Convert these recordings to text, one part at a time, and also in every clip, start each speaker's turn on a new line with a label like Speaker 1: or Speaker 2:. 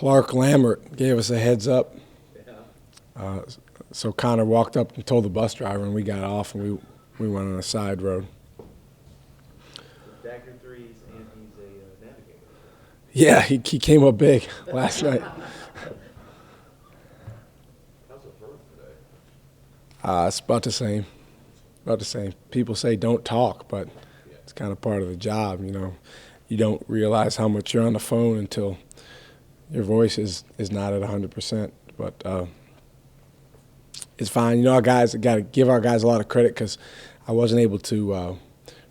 Speaker 1: Clark Lammert gave us a heads up.
Speaker 2: Yeah.
Speaker 1: So Connor walked up and told the bus driver, and we got off, and we went on a side road.
Speaker 2: Dagger threes, and he's a navigator.
Speaker 1: Yeah, he came up big last night.
Speaker 2: How's it throw today?
Speaker 1: It's about the same. About the same. People say don't talk, but it's kind of part of the job, you know. You don't realize how much you're on the phone until your voice is not at 100%. But it's fine. You know, our guys got to give our guys a lot of credit because I wasn't able to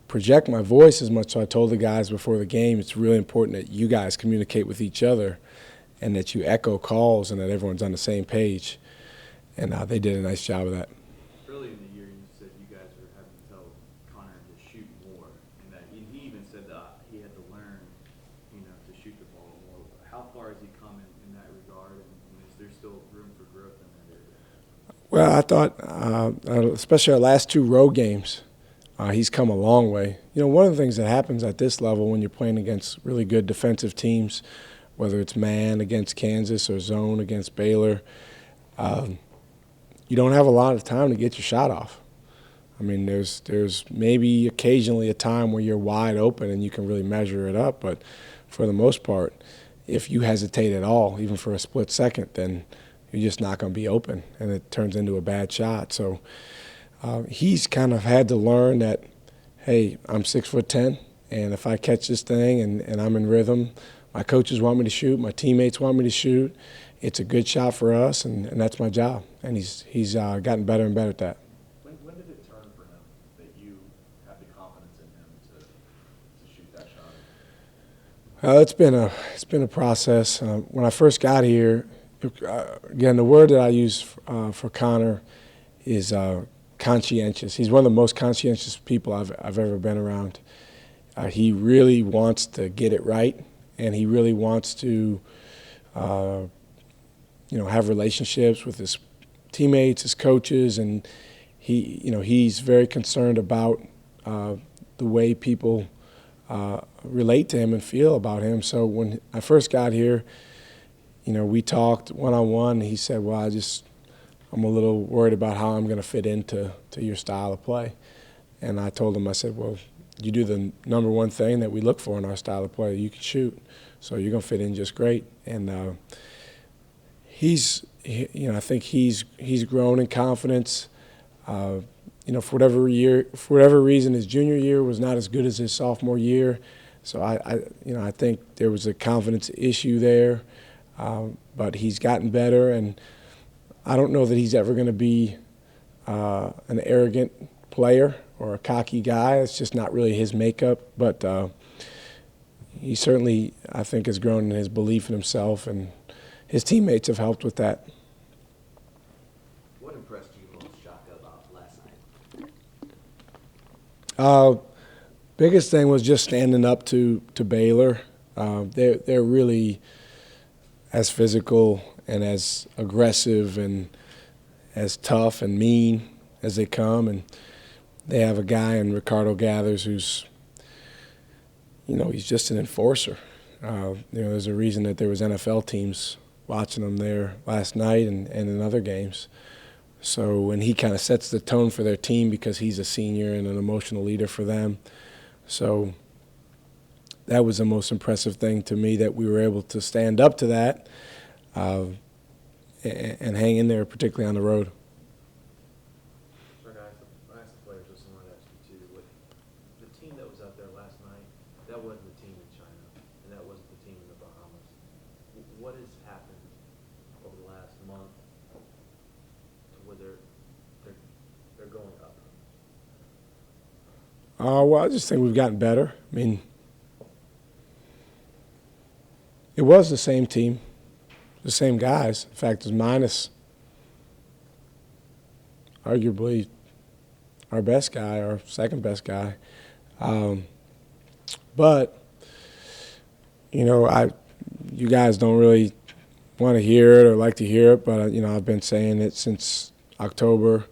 Speaker 1: project my voice as much. So I told the guys before the game, it's really important that you guys communicate with each other and that you echo calls and that everyone's on the same page. And they did a nice job of that.
Speaker 2: Early in the year, you said you guys were having to tell Connor to shoot more, and that he even said that he had to learn, to shoot the ball more. How far has he come in that regard, and is there still room for growth in that area?
Speaker 1: Well, I thought, especially our last two road games, he's come a long way. You know, one of the things that happens at this level when you're playing against really good defensive teams, whether it's man against Kansas or zone against Baylor, you don't have a lot of time to get your shot off. I mean, there's maybe occasionally a time where you're wide open and you can really measure it up, but for the most part, if you hesitate at all, even for a split second, then you're just not going to be open, and it turns into a bad shot. So he's kind of had to learn that, hey, I'm 6'10", and if I catch this thing and I'm in rhythm, my coaches want me to shoot, my teammates want me to shoot. It's a good shot for us, and that's my job. And he's gotten better and better at that.
Speaker 3: When did it turn for him that you have the confidence in him to shoot that shot?
Speaker 1: It's been a process. When I first got here, again, the word that I use for Connor is conscientious. He's one of the most conscientious people I've ever been around. He really wants to get it right, and he really wants to have relationships with his teammates, his coaches, and he's very concerned about the way people relate to him and feel about him. So when I first got here, we talked one-on-one. He said, well, I'm a little worried about how I'm going to fit into your style of play. And I told him, I said, well, you do the number one thing that we look for in our style of play. You can shoot, so you're going to fit in just great. And I think he's grown in confidence. For whatever reason, his junior year was not as good as his sophomore year. So I think there was a confidence issue there. But he's gotten better, and I don't know that he's ever going to be an arrogant player or a cocky guy. It's just not really his makeup. But he certainly, I think, has grown in his belief in himself, and his teammates have helped with that.
Speaker 3: What impressed you most, Shaka, about last night?
Speaker 1: Biggest thing was just standing up to Baylor. They're really as physical and as aggressive and as tough and mean as they come. And they have a guy in Ricardo Gathers who's, he's just an enforcer. There's a reason that there was NFL teams watching him there last night and in other games. So when he kind of sets the tone for their team because he's a senior and an emotional leader for them. So that was the most impressive thing to me, that we were able to stand up to that and hang in there, particularly on the road.
Speaker 2: Sure, guys, I asked the players this, and I wanted to ask you too. With the team that was out there last night, that wasn't the team in China, and that wasn't the team in the Bahamas. What has happened over the last month to where they're going up?
Speaker 1: Well, I just think we've gotten better. I mean, it was the same team, the same guys. In fact, it was minus arguably our best guy, our second best guy. But, you guys don't really want to hear it or like to hear it, but, I've been saying it since October.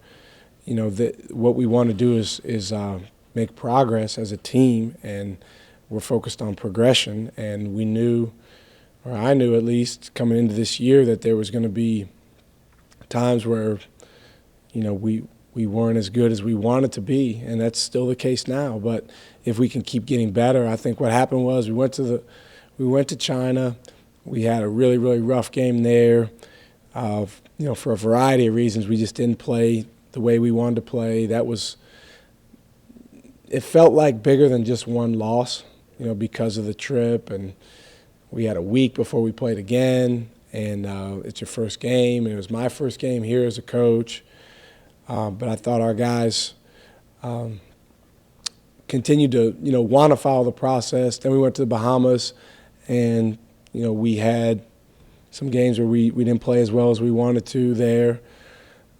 Speaker 1: What we want to do is make progress as a team, and we're focused on progression. And we knew or I knew at least coming into this year, that there was going to be times where, we weren't as good as we wanted to be, and that's still the case now. But if we can keep getting better, I think what happened was we went to China. We had a really, really rough game there. For a variety of reasons, we just didn't play the way we wanted to play. It felt like bigger than just one loss, because of the trip. And we had a week before we played again, and it's your first game, and it was my first game here as a coach. But I thought our guys continued to, want to follow the process. Then we went to the Bahamas, and, we had some games where we didn't play as well as we wanted to there.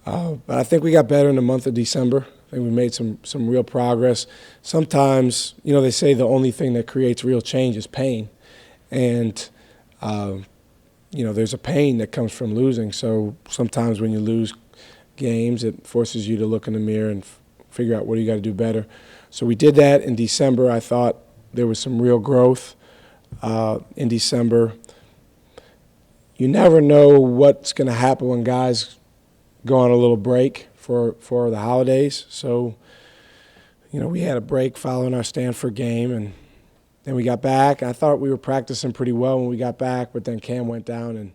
Speaker 1: But I think we got better in the month of December. I think we made some real progress. Sometimes, they say the only thing that creates real change is pain. And, there's a pain that comes from losing. So sometimes when you lose games, it forces you to look in the mirror and figure out what do you got to do better. So we did that in December. I thought there was some real growth in December. You never know what's going to happen when guys go on a little break for the holidays. So, we had a break following our Stanford game, and then we got back. I thought we were practicing pretty well when we got back, but then Cam went down, and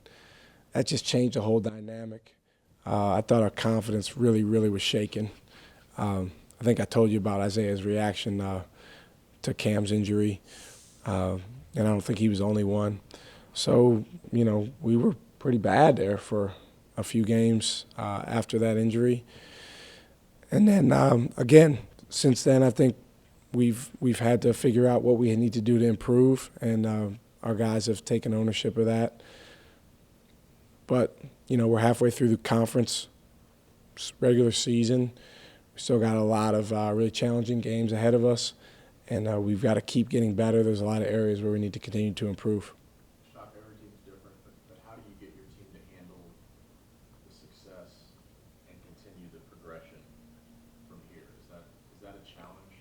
Speaker 1: that just changed the whole dynamic. I thought our confidence really, really was shaken. I think I told you about Isaiah's reaction to Cam's injury, and I don't think he was the only one. So, we were pretty bad there for a few games after that injury. And then, again, since then, I think we've had to figure out what we need to do to improve, and our guys have taken ownership of that. But, we're halfway through the conference regular season. We still got a lot of really challenging games ahead of us, and we've got to keep getting better. There's a lot of areas where we need to continue to improve.
Speaker 3: Shaka, every team's different, but how do you get your team to handle the success and continue the progression from here? Is that a challenge?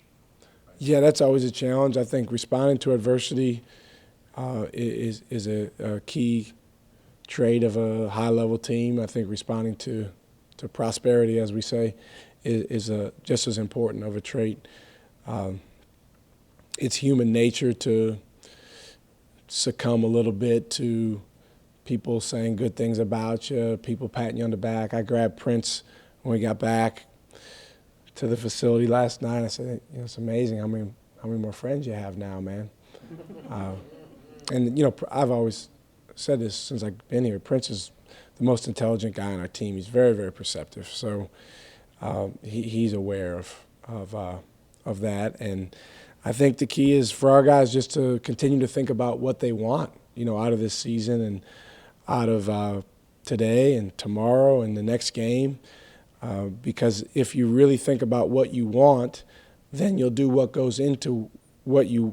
Speaker 1: Yeah, that's always a challenge. I think responding to adversity is a key trait of a high-level team. I think responding to prosperity, as we say, is just as important of a trait. It's human nature to succumb a little bit to people saying good things about you, people patting you on the back. I grabbed Prince when we got back to the facility last night. I said, it's amazing how many more friends you have now, man. And I've always said this since I've been here. Prince is the most intelligent guy on our team. He's very, very perceptive. So he's aware of that. And I think the key is for our guys just to continue to think about what they want, out of this season and out of today and tomorrow and the next game. Because if you really think about what you want, then you'll do what goes into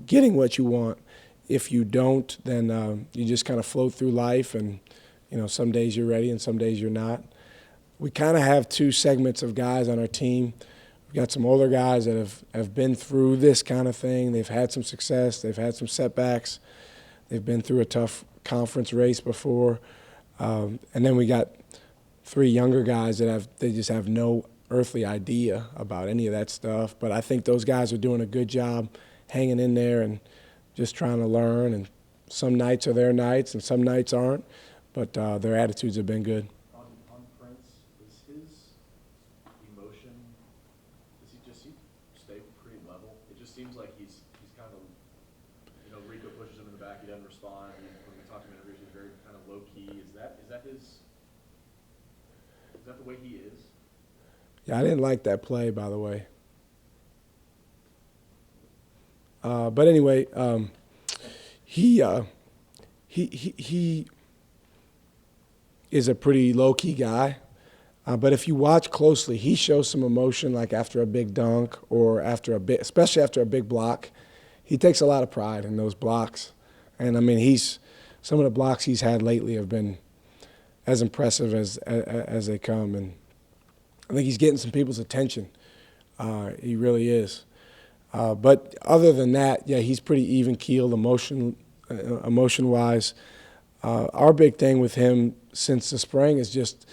Speaker 1: getting what you want. If you don't, then you just kind of float through life, and some days you're ready and some days you're not. We kind of have two segments of guys on our team. We've got some older guys that have been through this kind of thing. They've had some success. They've had some setbacks. They've been through a tough conference race before. And then we got three younger guys that they just have no earthly idea about any of that stuff. But I think those guys are doing a good job hanging in there and just trying to learn. And some nights are their nights and some nights aren't. But their attitudes have been good.
Speaker 3: On Prince, is his emotion, does he stay pretty level? It just seems like he's kind of, Rico pushes him in the back, he doesn't respond. When we talk to him in interviews, he's very kind of low key. Is that the way he is?
Speaker 1: Yeah, I didn't like that play, by the way. But anyway, he is a pretty low-key guy. But if you watch closely, he shows some emotion, like after a big dunk or especially after a big block. He takes a lot of pride in those blocks. And, I mean, some of the blocks he's had lately have been as impressive as they come. And I think he's getting some people's attention. He really is. But other than that, yeah, he's pretty even-keeled emotion-wise. Our big thing with him since the spring is just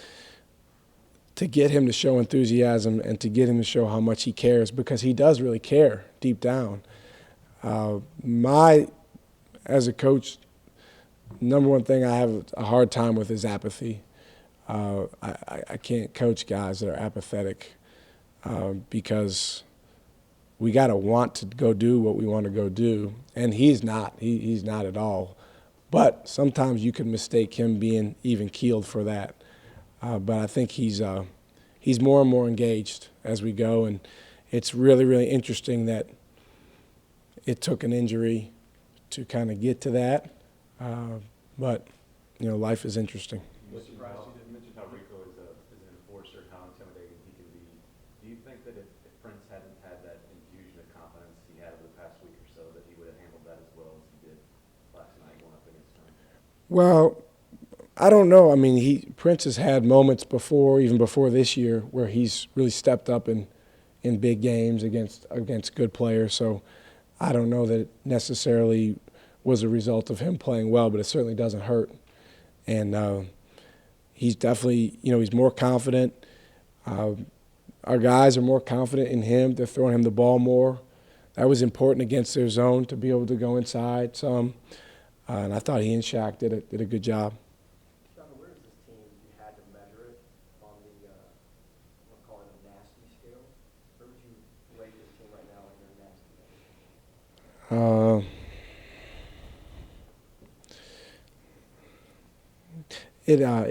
Speaker 1: to get him to show enthusiasm and to get him to show how much he cares, because he does really care deep down. As a coach, number one thing I have a hard time with is apathy. I can't coach guys that are apathetic because we got to want to go do what we want to go do, and he's not. He's not at all. But sometimes you can mistake him being even keeled for that. But I think he's more and more engaged as we go, and it's really, really interesting that it took an injury to kind of get to that. But, life is interesting.
Speaker 3: Was surprised you
Speaker 2: You mentioned how Rico is an enforcer, how intimidating he can be. Do you think that if Prince hadn't had that infusion of confidence he had over the past week or so, that he would have handled that as well as he did last night going up against him?
Speaker 1: Well, I don't know. I mean, Prince has had moments before, even before this year, where he's really stepped up in big games against good players. So I don't know that it necessarily was a result of him playing well, but it certainly doesn't hurt. And he's definitely, he's more confident. Our guys are more confident in him. They're throwing him the ball more. That was important against their zone, to be able to go inside some. And I thought he and Shaq did a good job.
Speaker 4: Shaka, where is this team, if you had to measure it on the, we'll call it a nasty scale? Where would you rate this team right now on your nasty measure?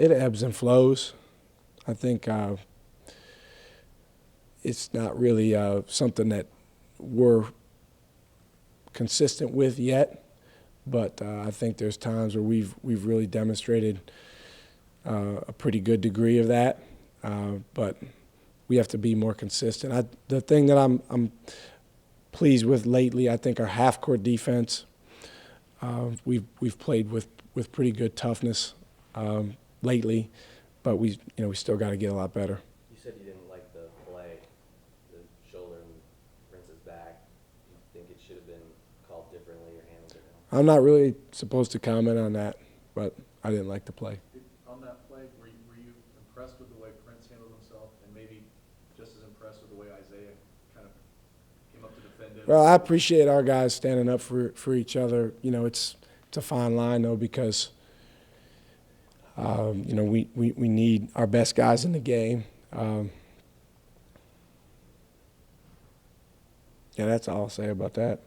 Speaker 1: It ebbs and flows. I think it's not really something that we're consistent with yet, but I think there's times where we've really demonstrated a pretty good degree of that, but we have to be more consistent. The thing that I'm pleased with lately, I think our half-court defense. We've played with pretty good toughness lately, but we still got to get a lot better.
Speaker 2: You said you didn't like the play, the shoulder and Prince's back. Do you think it should have been called differently or handled differently?
Speaker 1: I'm not really supposed to comment on that, but I didn't like the play.
Speaker 3: On that play, were you impressed with the way Prince handled himself, and maybe just as impressed with the way Isaiah kind of came up to defend him?
Speaker 1: Well, I appreciate our guys standing up for each other. It's a fine line, though, because we need our best guys in the game. Yeah, that's all I'll say about that.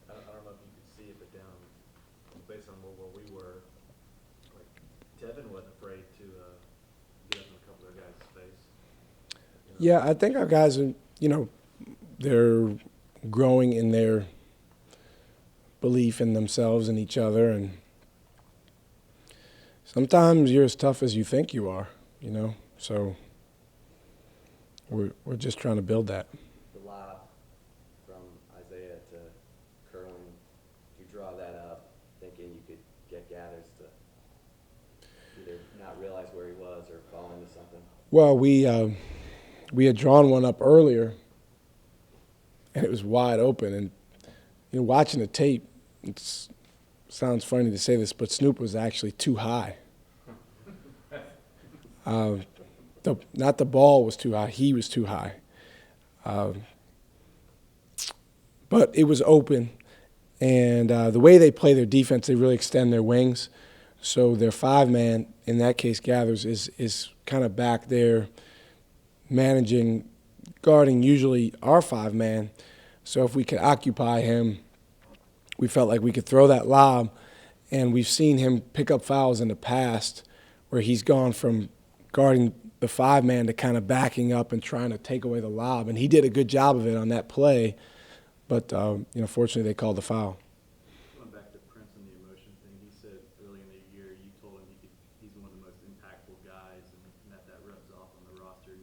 Speaker 2: I don't know if you could see it, but down, based on where we were, like, Devin wasn't afraid to get up in a couple of their guys' face.
Speaker 1: Yeah, I think our guys are, they're growing in their belief in themselves and each other, and sometimes you're as tough as you think you are, so we're just trying to build that.
Speaker 2: The lob from Isaiah to Kerwin, you draw that up thinking you could get Gathers to either not realize where he was or fall into something?
Speaker 1: Well, we had drawn one up earlier, and it was wide open. And watching the tape, it sounds funny to say this, but Snoop was actually too high. Not the ball was too high; he was too high. But it was open, and the way they play their defense, they really extend their wings. So their five-man, in that case, Gathers, is kind of back there managing, guarding usually our five-man. So if we could occupy him, we felt like we could throw that lob, and we've seen him pick up fouls in the past where he's gone from guarding the five-man to kind of backing up and trying to take away the lob. And he did a good job of it on that play, but fortunately they called the foul.
Speaker 3: Going back to Prince and the emotion thing, he said early in the year you told him he's one of the most impactful guys, and that rubs off on the roster.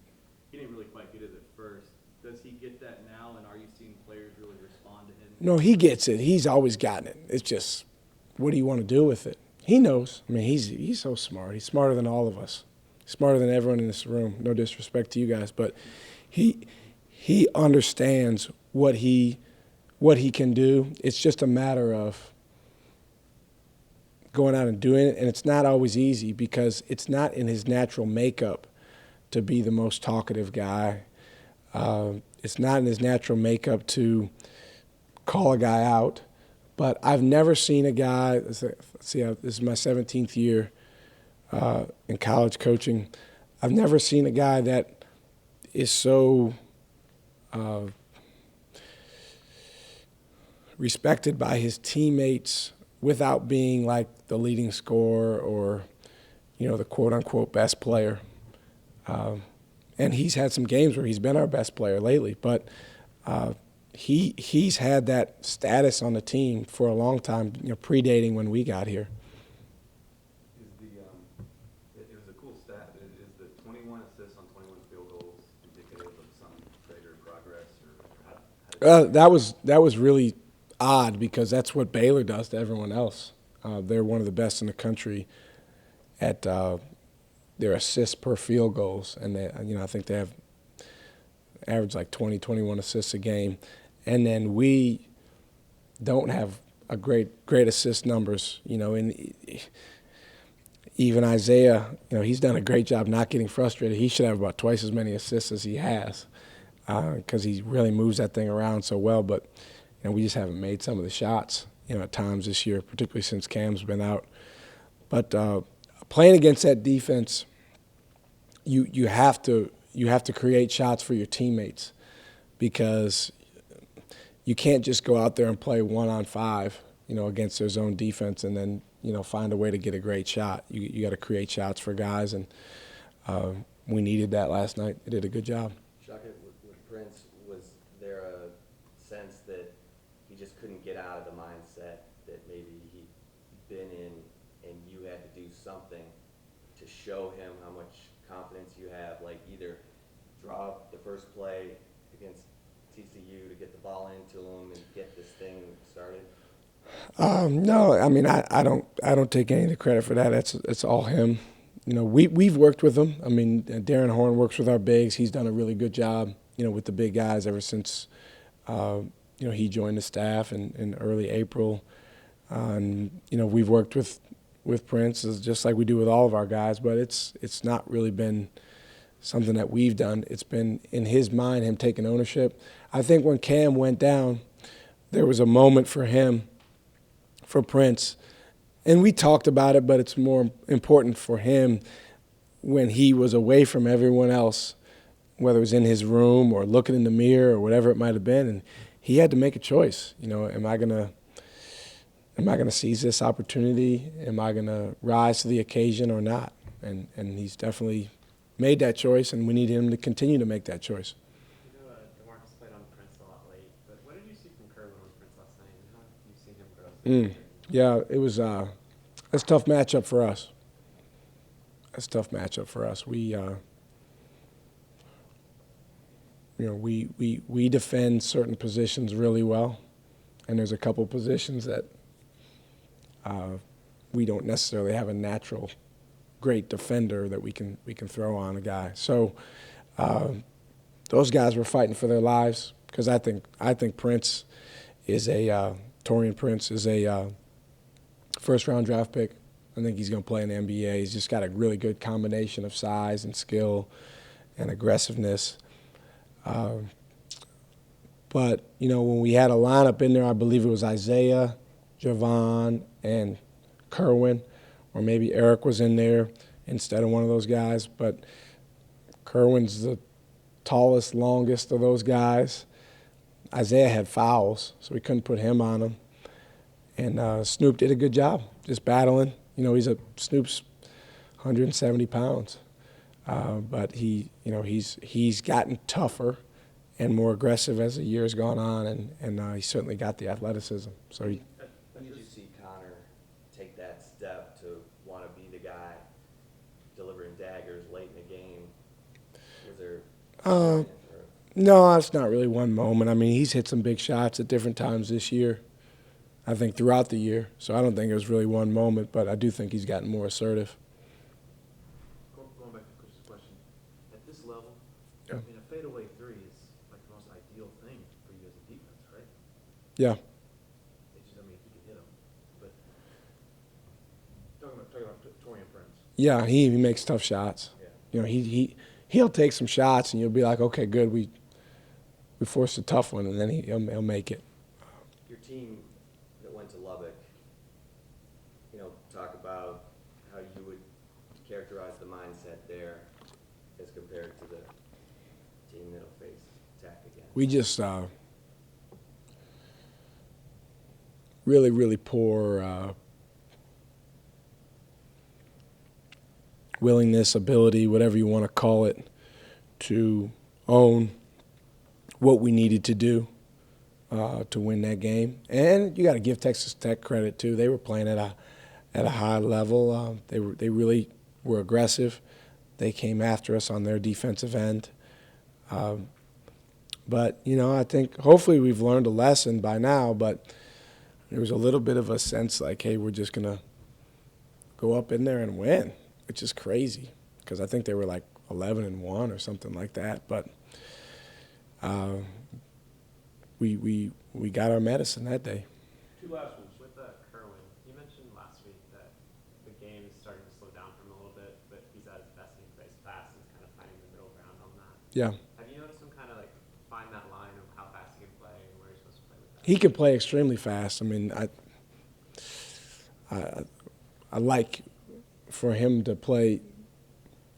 Speaker 3: He didn't really quite get it at first. Does he get that now, and are you seeing players really respond to him?
Speaker 1: No, he gets it. He's always gotten it. It's just, what do you want to do with it? He knows. I mean, he's so smart. He's smarter than all of us. Smarter than everyone in this room. No disrespect to you guys, but he understands what he can do. It's just a matter of going out and doing it, and it's not always easy because it's not in his natural makeup to be the most talkative guy. It's not in his natural makeup to call a guy out. But I've never seen a guy, let's see, this is my 17th year in college coaching. I've never seen a guy that is so respected by his teammates without being like the leading scorer or, the quote-unquote best player. And he's had some games where he's been our best player lately, but he's had that status on the team for a long time, predating when we got here.
Speaker 2: It was a cool stat. Is the 21 assists on 21 field goals indicative of some greater progress, or
Speaker 1: That was really odd because that's what Baylor does to everyone else. They're one of the best in the country at their assists per field goals, and I think they have average like 20, 21 assists a game, and then we don't have a great assist numbers. And even Isaiah, he's done a great job not getting frustrated. He should have about twice as many assists as he has because he really moves that thing around so well. But we just haven't made some of the shots, at times this year, particularly since Cam's been out. But playing against that defense, you have to create shots for your teammates because you can't just go out there and play 1-on-5, against their zone defense and then, find a way to get a great shot. You got to create shots for guys, and we needed that last night. They did a good job.
Speaker 4: Shaka, with Prince, was there a sense that he just couldn't get out of the mindset that maybe he'd been in and you had to do something to show him how much confidence you have, like either draw the first play against TCU to get the ball into him and get this thing started?
Speaker 1: No, I mean I don't take any of the credit for that. It's all him. We've worked with him. I mean, Darren Horn works with our bigs. He's done a really good job, with the big guys ever since he joined the staff in early April. And we've worked with Prince just like we do with all of our guys, but it's not really been something that we've done. It's been in his mind, him taking ownership. I think when Cam went down, there was a moment for him, for Prince, and we talked about it, but it's more important for him when he was away from everyone else, whether it was in his room or looking in the mirror or whatever it might have been, and he had to make a choice. Am I gonna seize this opportunity? Am I gonna rise to the occasion or not? And he's definitely made that choice, and we need him to continue to make that choice.
Speaker 2: DeMarcus played on Prince a lot late, but what did you see from Kerwin on Prince last night, and how have you seen him grow?
Speaker 1: Yeah, it was that's a tough matchup for us. That's a tough matchup for us. We defend certain positions really well, and there's a couple positions that we don't necessarily have a natural great defender that we can throw on a guy. So those guys were fighting for their lives because I think Prince is Torian Prince is a first-round draft pick. I think he's going to play in the NBA. He's just got a really good combination of size and skill and aggressiveness. But, when we had a lineup in there, I believe it was Isaiah, Javon, and Kerwin, or maybe Eric was in there instead of one of those guys. But Kerwin's the tallest, longest of those guys. Isaiah had fouls, so we couldn't put him on him. And Snoop did a good job just battling. Snoop's 170 pounds. But he's gotten tougher and more aggressive as the years gone on, and he certainly got the athleticism. So
Speaker 4: When did you see Connor take that step to want to be the guy delivering daggers late in the game? Was there?
Speaker 1: No, it's not really one moment. I mean, he's hit some big shots at different times this year, I think throughout the year. So I don't think it was really one moment, but I do think he's gotten more assertive.
Speaker 2: Going back to Chris's question, at this level,
Speaker 1: Yeah.
Speaker 2: I mean, a fadeaway three is like the most ideal thing for you as a defense, right?
Speaker 1: Yeah.
Speaker 2: It's just, if you can hit them. But
Speaker 1: Yeah, he makes tough shots.
Speaker 4: Yeah.
Speaker 1: You know, he'll take some shots, and you'll be like, okay, good, we forced a tough one, and then he'll make it.
Speaker 4: Your team that went to Lubbock, talk about how you would characterize the mindset there as compared to the team that'll face Tech again.
Speaker 1: We just really, really poor willingness, ability, whatever you want to call it, to own what we needed to do to win that game. And you got to give Texas Tech credit too. They were playing at a high level. They really were aggressive. They came after us on their defensive end. But I think hopefully we've learned a lesson by now. But there was a little bit of a sense like, hey, we're just gonna go up in there and win, which is crazy because I think they were like 11-1 or something like that. But we got our medicine that day.
Speaker 5: Two last ones. With Kerwin, you mentioned last week that the game is starting to slow down for him a little bit, but he's at his best when he plays fast. He's kind of finding the middle ground on that.
Speaker 1: Yeah.
Speaker 5: Have you noticed him kind of like find that line of how fast he can play and where he's supposed to play with that?
Speaker 1: He can play extremely fast. I mean, I like for him to play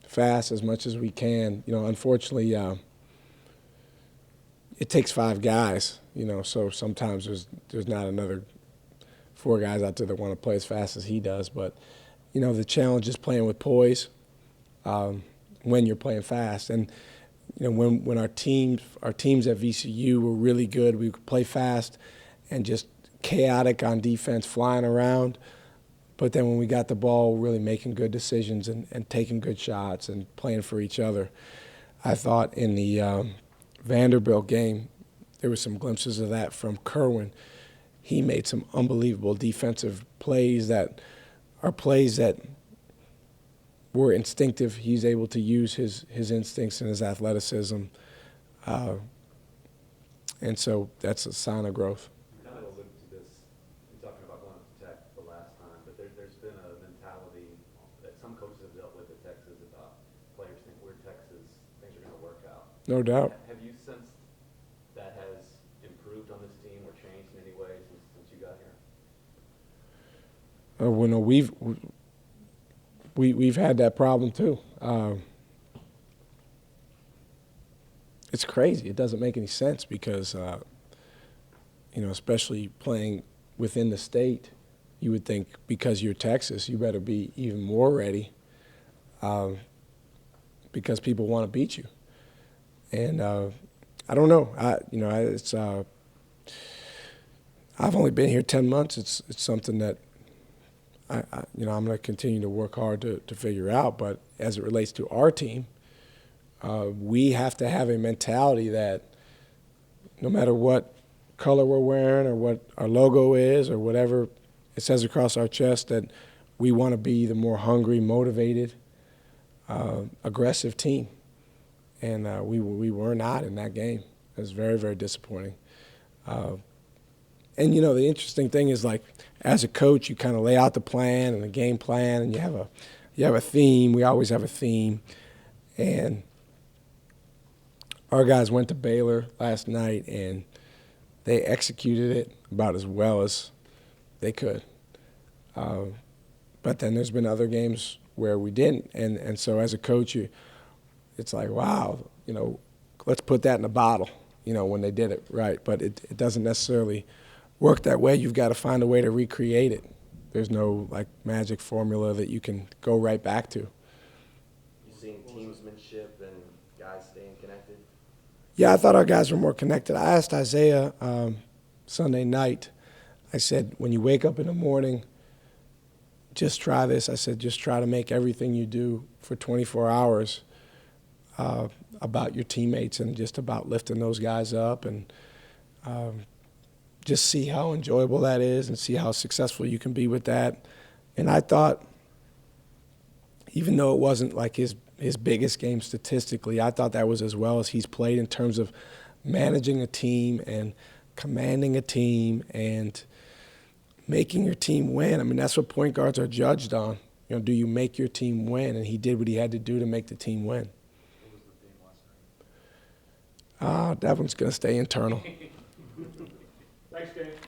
Speaker 1: fast as much as we can. Unfortunately, it takes 5 guys. So sometimes there's not another 4 guys out there that want to play as fast as he does. But the challenge is playing with poise when you're playing fast. And when our teams at VCU were really good, we could play fast and just chaotic on defense, flying around. But then when we got the ball, really making good decisions and taking good shots and playing for each other. I thought in the Vanderbilt game, there were some glimpses of that from Kerwin. He made some unbelievable defensive plays that are plays that were instinctive. He's able to use his instincts and his athleticism. And so that's a sign of growth.
Speaker 3: You kind of alluded to this, you're talking about going to Tech the last time, but there's been a mentality that some coaches have dealt with at Texas about players think we're Texas, things are going to work out.
Speaker 1: No doubt.
Speaker 3: Have you sensed that has improved on this team or changed in any way since you got here?
Speaker 1: Well, no, we've had that problem too. It's crazy. It doesn't make any sense because, especially playing within the state, you would think because you're Texas, you better be even more ready because people want to beat you. And I don't know. I've only been here 10 months. It's something that I'm going to continue to work hard to figure out. But as it relates to our team, we have to have a mentality that no matter what color we're wearing or what our logo is or whatever it says across our chest, that we want to be the more hungry, motivated, aggressive team. And we were not in that game. It was very, very disappointing. And, the interesting thing is, like, as a coach, you kind of lay out the plan and the game plan, and you have a theme. We always have a theme. And our guys went to Baylor last night, and they executed it about as well as they could. But then there's been other games where we didn't. And so as a coach, it's like, wow, let's put that in a bottle, when they did it right. But it doesn't necessarily work that way. You've got to find a way to recreate it. There's no, magic formula that you can go right back to.
Speaker 4: You seeing teamsmanship and guys staying connected?
Speaker 1: Yeah, I thought our guys were more connected. I asked Isaiah Sunday night, I said, when you wake up in the morning, just try this. I said, just try to make everything you do for 24 hours about your teammates and just about lifting those guys up and just see how enjoyable that is and see how successful you can be with that. And I thought, even though it wasn't like his biggest game statistically, I thought that was as well as he's played in terms of managing a team and commanding a team and making your team win. I mean, that's what point guards are judged on. You know, do you make your team win? And he did what he had to do to make the team win.
Speaker 3: What was the theme last night?
Speaker 1: That one's going to stay internal.
Speaker 3: Thanks, Dave.